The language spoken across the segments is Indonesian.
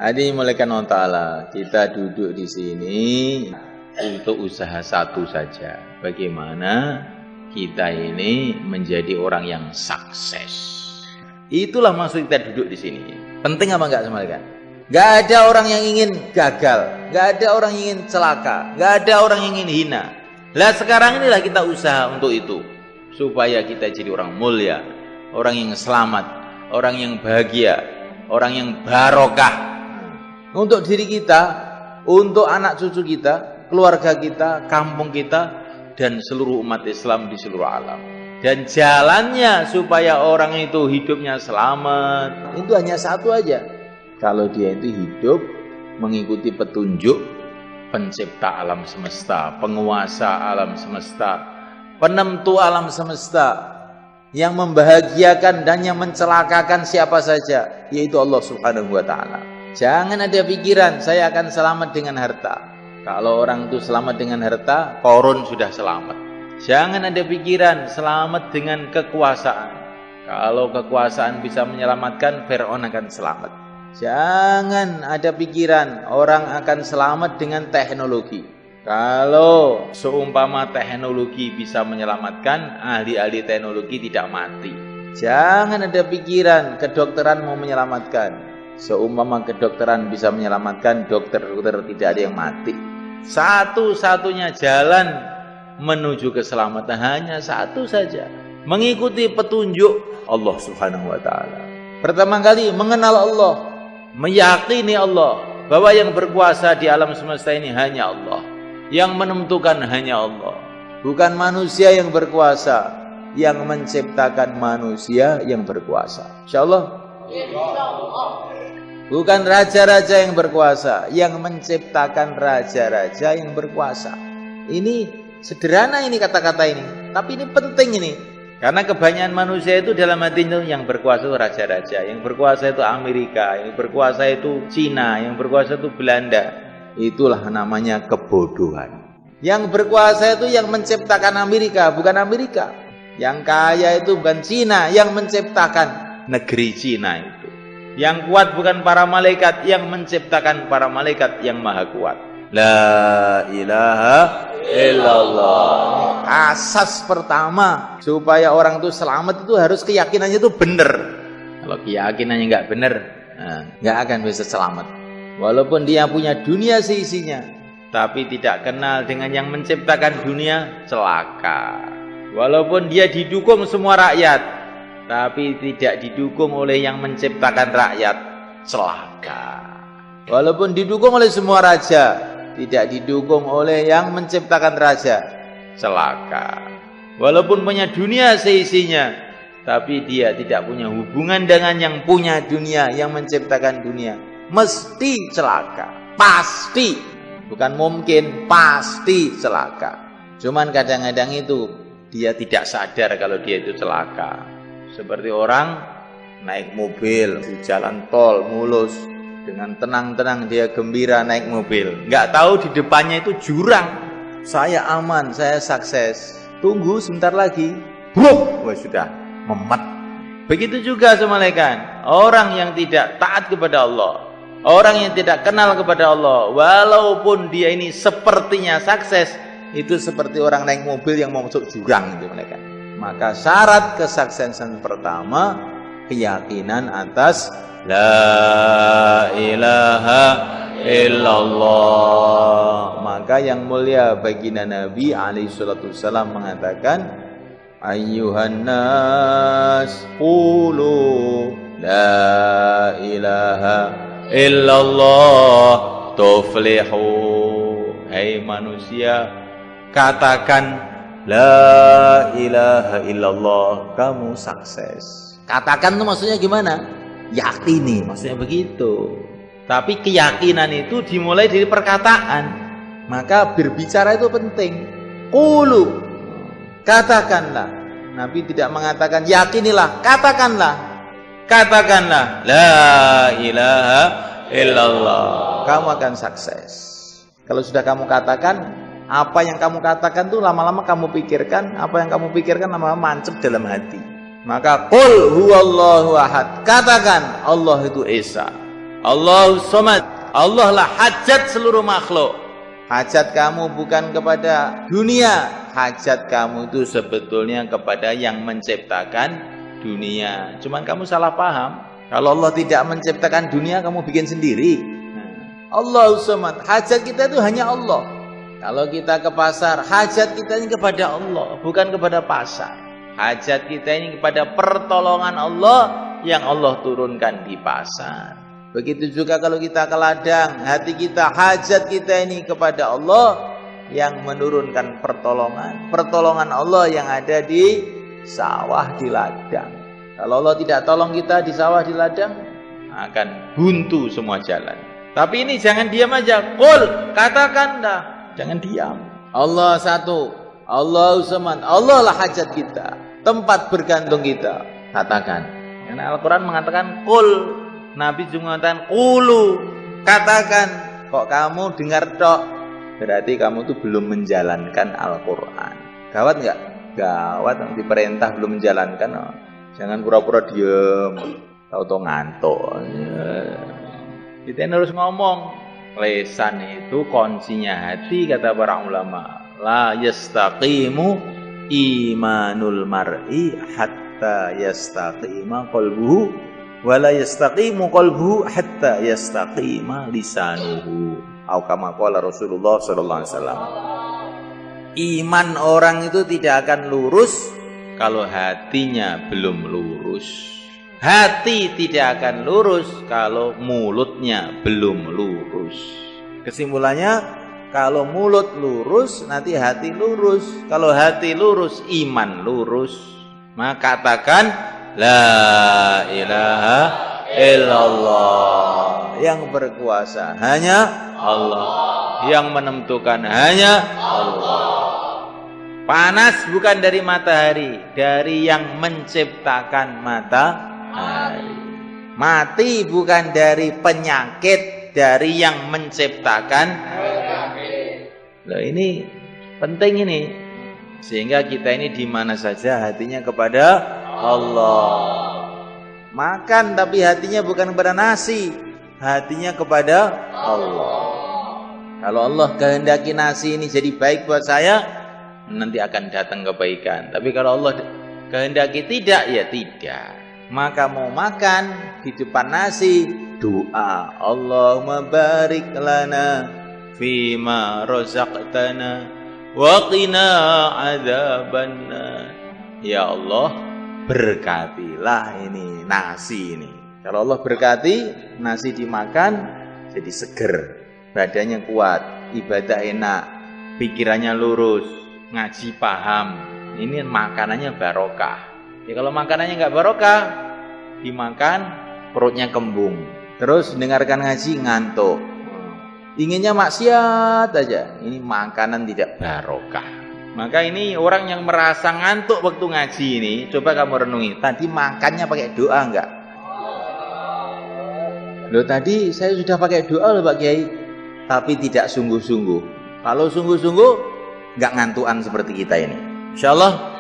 Hadirin dimulakan Allah Ta'ala, kita duduk di sini untuk usaha satu saja. Bagaimana kita ini menjadi orang yang sukses. Itulah maksud kita duduk di sini. Penting apa enggak semuanya? Enggak ada orang yang ingin gagal, enggak ada orang yang ingin celaka, enggak ada orang yang ingin hina. Lah sekarang inilah kita usaha untuk itu, supaya kita jadi orang mulia, orang yang selamat, orang yang bahagia, orang yang barokah. Untuk diri kita, untuk anak cucu kita, keluarga kita, kampung kita, dan seluruh umat Islam di seluruh alam. Dan jalannya supaya orang itu hidupnya selamat, itu hanya satu aja. Kalau dia itu hidup mengikuti petunjuk pencipta alam semesta, penguasa alam semesta, penentu alam semesta, yang membahagiakan dan yang mencelakakan siapa saja, yaitu Allah Subhanahu wa Ta'ala. Jangan ada pikiran saya akan selamat dengan harta. Kalau orang itu selamat dengan harta, Qarun sudah selamat. Jangan ada pikiran selamat dengan kekuasaan. Kalau kekuasaan bisa menyelamatkan, Fir'aun akan selamat. Jangan ada pikiran orang akan selamat dengan teknologi. Kalau seumpama teknologi bisa menyelamatkan, ahli-ahli teknologi tidak mati. Jangan ada pikiran kedokteran mau menyelamatkan. Seumpama kedokteran bisa menyelamatkan, dokter-dokter tidak ada yang mati. Satu-satunya jalan menuju keselamatan hanya satu saja, mengikuti petunjuk Allah Subhanahu wa Ta'ala. Pertama kali mengenal Allah, meyakini Allah, bahwa yang berkuasa di alam semesta ini hanya Allah, yang menentukan hanya Allah, bukan manusia yang berkuasa, yang menciptakan manusia yang berkuasa. Insyaallah. Bukan raja-raja yang berkuasa, yang menciptakan raja-raja yang berkuasa. Ini sederhana ini kata-kata ini, tapi ini penting ini. Karena kebanyakan manusia itu dalam hati itu yang berkuasa itu raja-raja, yang berkuasa itu Amerika, yang berkuasa itu Cina, yang berkuasa itu Belanda. Itulah namanya kebodohan. Yang berkuasa itu yang menciptakan Amerika, bukan Amerika. Yang kaya itu bukan Cina, yang menciptakan negeri Cina itu. Yang kuat bukan para malaikat, yang menciptakan para malaikat yang maha kuat. La ilaha illallah. Asas pertama supaya orang itu selamat itu harus keyakinannya itu benar. Kalau keyakinannya nggak benar, nggak akan bisa selamat. Walaupun dia punya dunia seisinya, tapi tidak kenal dengan yang menciptakan dunia, celaka. Walaupun dia didukung semua rakyat, tapi tidak didukung oleh yang menciptakan rakyat, celaka. Walaupun didukung oleh semua raja, tidak didukung oleh yang menciptakan raja, celaka. Walaupun punya dunia seisinya, tapi dia tidak punya hubungan dengan yang punya dunia, yang menciptakan dunia, mesti celaka. Pasti, bukan mungkin, pasti celaka. Cuman kadang-kadang itu dia tidak sadar kalau dia itu celaka. Seperti orang naik mobil di jalan tol mulus, dengan tenang-tenang dia gembira naik mobil, nggak tahu di depannya itu jurang. Saya aman, saya sukses. Tunggu sebentar lagi, bruk, wah sudah memet. Begitu juga semalaikat orang yang tidak taat kepada Allah, orang yang tidak kenal kepada Allah, walaupun dia ini sepertinya sukses, itu seperti orang naik mobil yang mau masuk jurang itu malaikat. Maka syarat kesuksesan pertama, keyakinan atas la ilaha illallah. Maka yang mulia baginda Nabi alaihi salatu wasallam mengatakan, ayyuhan nas qulu la ilaha illallah tuflihu. Hai manusia, katakan la ilaha illallah, kamu sukses. Katakan itu maksudnya gimana? Yakini, maksudnya begitu. Tapi keyakinan itu dimulai dari perkataan. Maka berbicara itu penting. Qulu, katakanlah. Nabi tidak mengatakan yakinilah, katakanlah. Katakanlah la ilaha illallah, kamu akan sukses. Kalau sudah kamu katakan, apa yang kamu katakan tuh lama-lama kamu pikirkan, apa yang kamu pikirkan lama-lama mancep dalam hati. Maka qul huwallahu ahad, katakan Allah itu Esa, Allahu Samad. Allah lah hajat seluruh makhluk. Hajat kamu bukan kepada dunia, hajat kamu itu sebetulnya kepada yang menciptakan dunia. Cuman kamu salah paham. Kalau Allah tidak menciptakan dunia, kamu bikin sendiri. Allahu Samad. Hajat kita itu hanya Allah. Kalau kita ke pasar, hajat kita ini kepada Allah, bukan kepada pasar. Hajat kita ini kepada pertolongan Allah yang Allah turunkan di pasar. Begitu juga kalau kita ke ladang, hati kita, hajat kita ini kepada Allah yang menurunkan pertolongan. Pertolongan Allah yang ada di sawah, di ladang. Kalau Allah tidak tolong kita di sawah, di ladang, akan buntu semua jalan. Tapi ini jangan diam aja. Qul, katakan dah, jangan diam. Allah satu, Allahu Samad. Allah lah hajat kita, tempat bergantung kita. Katakan. Karena Al-Quran mengatakan qul. Nabi juga mengatakan qulu, katakan. Kok kamu dengar tok? Berarti kamu tuh belum menjalankan Al-Quran. Gawat nggak? Gawat, nanti perintah belum menjalankan. Oh. Jangan pura-pura diem, tahu-tahu ngantuk. Kita harus ngomong. Lesan itu kuncinya hati, kata para ulama. La yastaqimu imanul mar'i hatta yastaqima qalbuhu. Wala yastaqimu qalbuhu hatta yastaqima lisanuhu. Atau kama qala Rasulullah sallallahu alaihi wasallam. Iman orang itu tidak akan lurus kalau hatinya belum lurus. Hati tidak akan lurus kalau mulutnya belum lurus. Kesimpulannya, kalau mulut lurus nanti hati lurus. Kalau hati lurus, iman lurus. Maka katakan la ilaha illallah. Yang berkuasa hanya Allah, yang menentukan hanya Allah. Panas bukan dari matahari, dari yang menciptakan matahari. Mati bukan dari penyakit, dari yang menciptakan penyakit. Loh, ini penting ini. Sehingga kita ini di mana saja hatinya kepada Allah. Makan tapi hatinya bukan kepada nasi, hatinya kepada Allah. Kalau Allah kehendaki nasi ini jadi baik buat saya, nanti akan datang kebaikan. Tapi kalau Allah kehendaki tidak, ya tidak. Maka mau makan di depan nasi, doa Allahumma barik lana fima razaqtana wa qina adzabannar. Ya Allah, berkatilah ini nasi ini. Kalau Allah berkati, nasi dimakan jadi seger, badannya kuat, ibadah enak, pikirannya lurus, ngaji paham. Ini makanannya barokah. Ya kalau makanannya nggak barokah, dimakan perutnya kembung, terus dengarkan ngaji ngantuk, inginnya maksiat aja. Ini makanan tidak barokah. Maka ini orang yang merasa ngantuk waktu ngaji ini, coba kamu renungi, tadi makannya pakai doa enggak? Loh, tadi saya sudah pakai doa loh Pak Kiai, tapi tidak sungguh-sungguh. Kalau sungguh-sungguh enggak ngantuan seperti kita ini, insyaallah.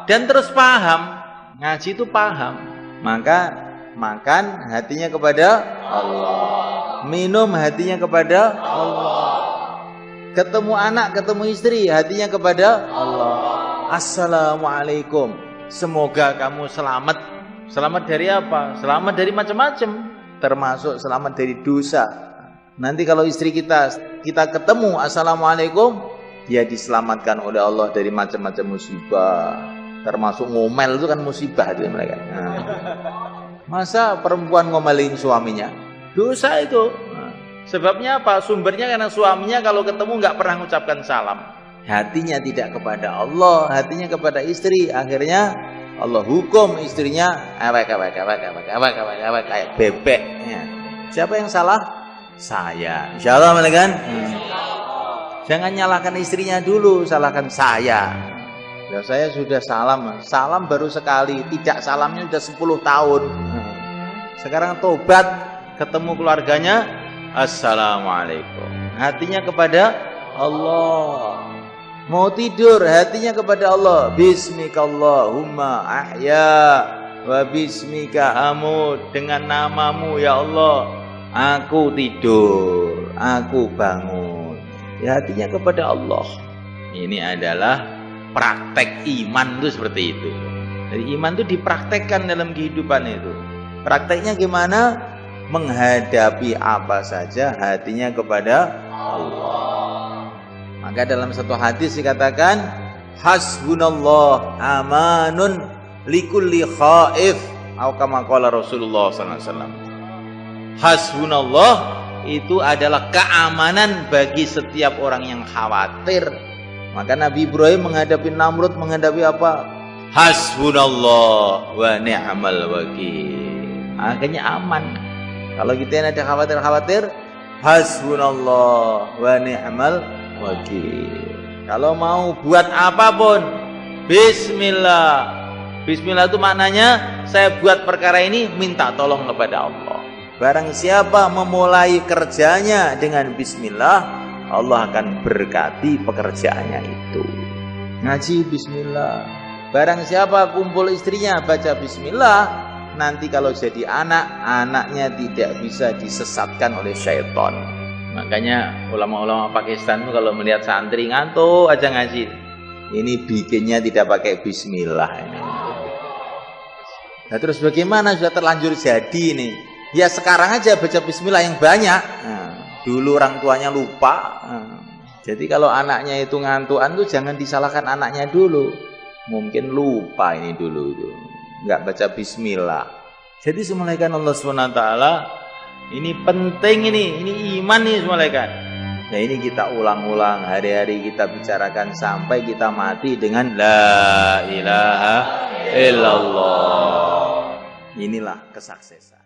Dan terus paham, ngaji itu paham. Maka makan hatinya kepada Allah, minum hatinya kepada Allah, ketemu anak, ketemu istri, hatinya kepada Allah. Assalamualaikum, semoga kamu selamat. Selamat dari apa? Selamat dari macam-macam, termasuk selamat dari dosa. Nanti kalau istri kita ketemu assalamualaikum, dia diselamatkan oleh Allah dari macam-macam musibah. Termasuk ngomel itu kan musibah itu mereka. Nah, masa perempuan ngomelin suaminya? Dosa itu. Nah, sebabnya apa? Sumbernya karena suaminya kalau ketemu nggak pernah mengucapkan salam. Hatinya tidak kepada Allah, hatinya kepada istri. Akhirnya Allah hukum istrinya ewek kayak bebek. Ya. Siapa yang salah? Saya. Insyaallah kan? Jangan nyalahkan istrinya dulu, salahkan saya. Ya, saya sudah salam baru sekali, tidak salamnya sudah 10 tahun. Sekarang tobat, ketemu keluarganya, assalamualaikum. Hatinya kepada Allah. Mau tidur, hatinya kepada Allah. Bismikallahumma ahya wa bismika amut, dengan namamu ya Allah aku tidur, aku bangun. Ya, hatinya kepada Allah. Ini adalah praktek iman itu seperti itu. Jadi iman itu dipraktekkan dalam kehidupan itu. Prakteknya gimana? Menghadapi apa saja hatinya kepada Allah. Maka dalam satu hadis dikatakan hasbunallah amanun likulli khaif, atau kama qala Rasulullah sallallahu alaihi wasallam. Hasbunallah itu adalah keamanan bagi setiap orang yang khawatir. Maka Nabi Ibrahim menghadapi Namrud menghadapi apa? Hasbunallah wa ni'mal wakil. Akhirnya aman. Kalau kita ada khawatir-khawatir, hasbunallah wa ni'mal wakil. Kalau mau buat apapun, bismillah. Bismillah itu maknanya saya buat perkara ini minta tolong kepada Allah. Barang siapa memulai kerjanya dengan bismillah, Allah akan berkati pekerjaannya itu. Ngaji bismillah. Barang siapa kumpul istrinya baca bismillah, nanti kalau jadi anak, anaknya tidak bisa disesatkan oleh syaitan. Makanya ulama-ulama Pakistan itu kalau melihat santri ngantuk aja ngaji, ini bikinnya tidak pakai bismillah ini. Nah, terus bagaimana sudah terlanjur jadi ini? Ya sekarang aja baca bismillah yang banyak. Nah, dulu orang tuanya lupa. Jadi kalau anaknya itu ngantukan tuh jangan disalahkan anaknya dulu. Mungkin lupa ini dulu itu. Enggak baca bismillah. Jadi semulaikan Allah SWT, ini penting ini iman nih semulaikan. Nah ini kita ulang-ulang hari-hari kita bicarakan sampai kita mati dengan la ilaha illallah. Inilah kesuksesan.